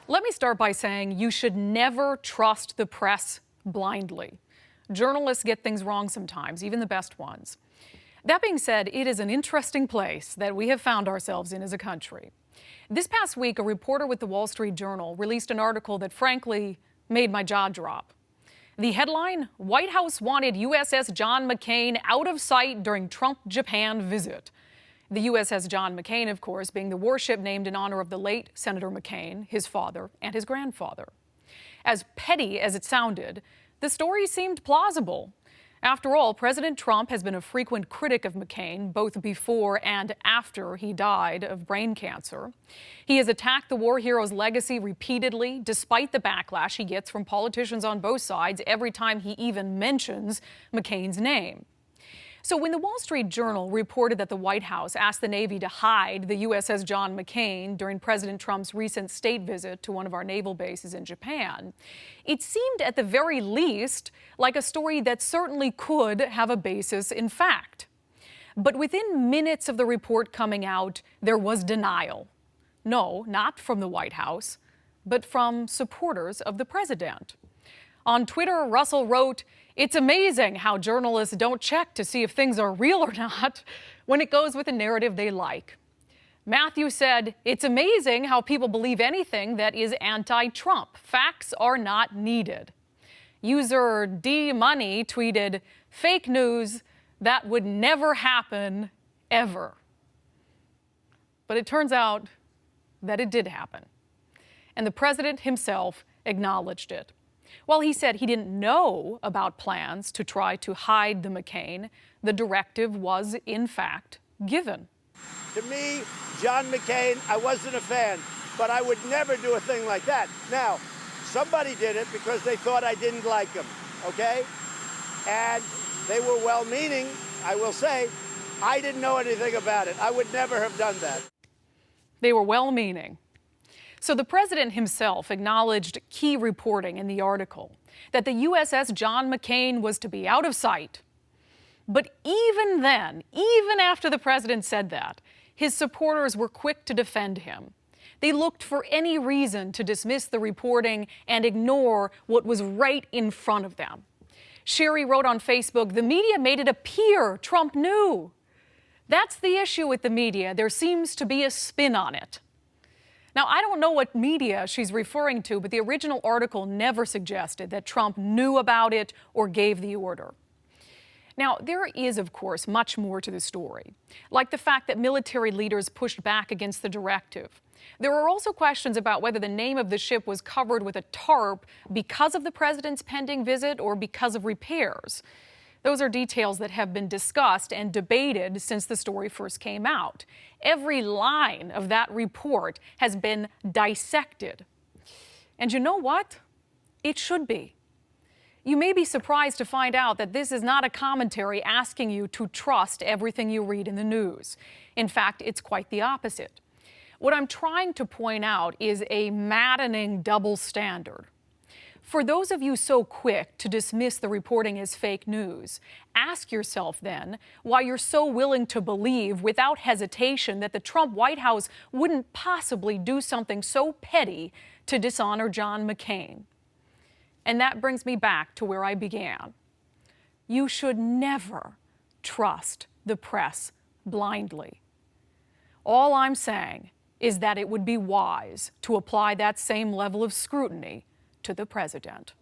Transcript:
Let me start by saying you should never trust the press blindly. Journalists get things wrong sometimes, even the best ones. That being said, it is an interesting place that we have found ourselves in as a country. This past week, a reporter with the Wall Street Journal released an article that frankly made my jaw drop. The headline, White House wanted USS John McCain out of sight during Trump-Japan visit. The USS John McCain, of course, being the warship named in honor of the late Senator McCain, his father, and his grandfather. As petty as it sounded, the story seemed plausible. After all, President Trump has been a frequent critic of McCain, both before and after he died of brain cancer. He has attacked the war hero's legacy repeatedly, despite the backlash he gets from politicians on both sides every time he even mentions McCain's name. So when the Wall Street Journal reported that the White House asked the Navy to hide the USS John McCain during President Trump's recent state visit to one of our naval bases in Japan, it seemed at the very least like a story that certainly could have a basis in fact. But within minutes of the report coming out, there was denial. No, not from the White House, but from supporters of the president. On Twitter, Russell wrote, "It's amazing how journalists don't check to see if things are real or not when it goes with a narrative they like." Matthew said, "It's amazing how people believe anything that is anti-Trump. Facts are not needed." User D Money tweeted, "Fake news, that would never happen, ever." But it turns out that it did happen. And the president himself acknowledged it. While he said he didn't know about plans to try to hide the McCain, the directive was, in fact, given. To me, John McCain, I wasn't a fan, but I would never do a thing like that. Now, somebody did it because they thought I didn't like him, okay? And they were well-meaning, I will say. I didn't know anything about it. I would never have done that. They were well-meaning. So the president himself acknowledged key reporting in the article that the USS John McCain was to be out of sight. But even then, even after the president said that, his supporters were quick to defend him. They looked for any reason to dismiss the reporting and ignore what was right in front of them. Sherry wrote on Facebook, "The media made it appear Trump knew." That's the issue with the media. There seems to be a spin on it. Now, I don't know what media she's referring to, but the original article never suggested that Trump knew about it or gave the order. Now, there is, of course, much more to the story, like the fact that military leaders pushed back against the directive. There are also questions about whether the name of the ship was covered with a tarp because of the president's pending visit or because of repairs. Those are details that have been discussed and debated since the story first came out. Every line of that report has been dissected. And you know what? It should be. You may be surprised to find out that this is not a commentary asking you to trust everything you read in the news. In fact, it's quite the opposite. What I'm trying to point out is a maddening double standard. For those of you so quick to dismiss the reporting as fake news, ask yourself then why you're so willing to believe without hesitation that the Trump White House wouldn't possibly do something so petty to dishonor John McCain. And that brings me back to where I began. You should never trust the press blindly. All I'm saying is that it would be wise to apply that same level of scrutiny to the president.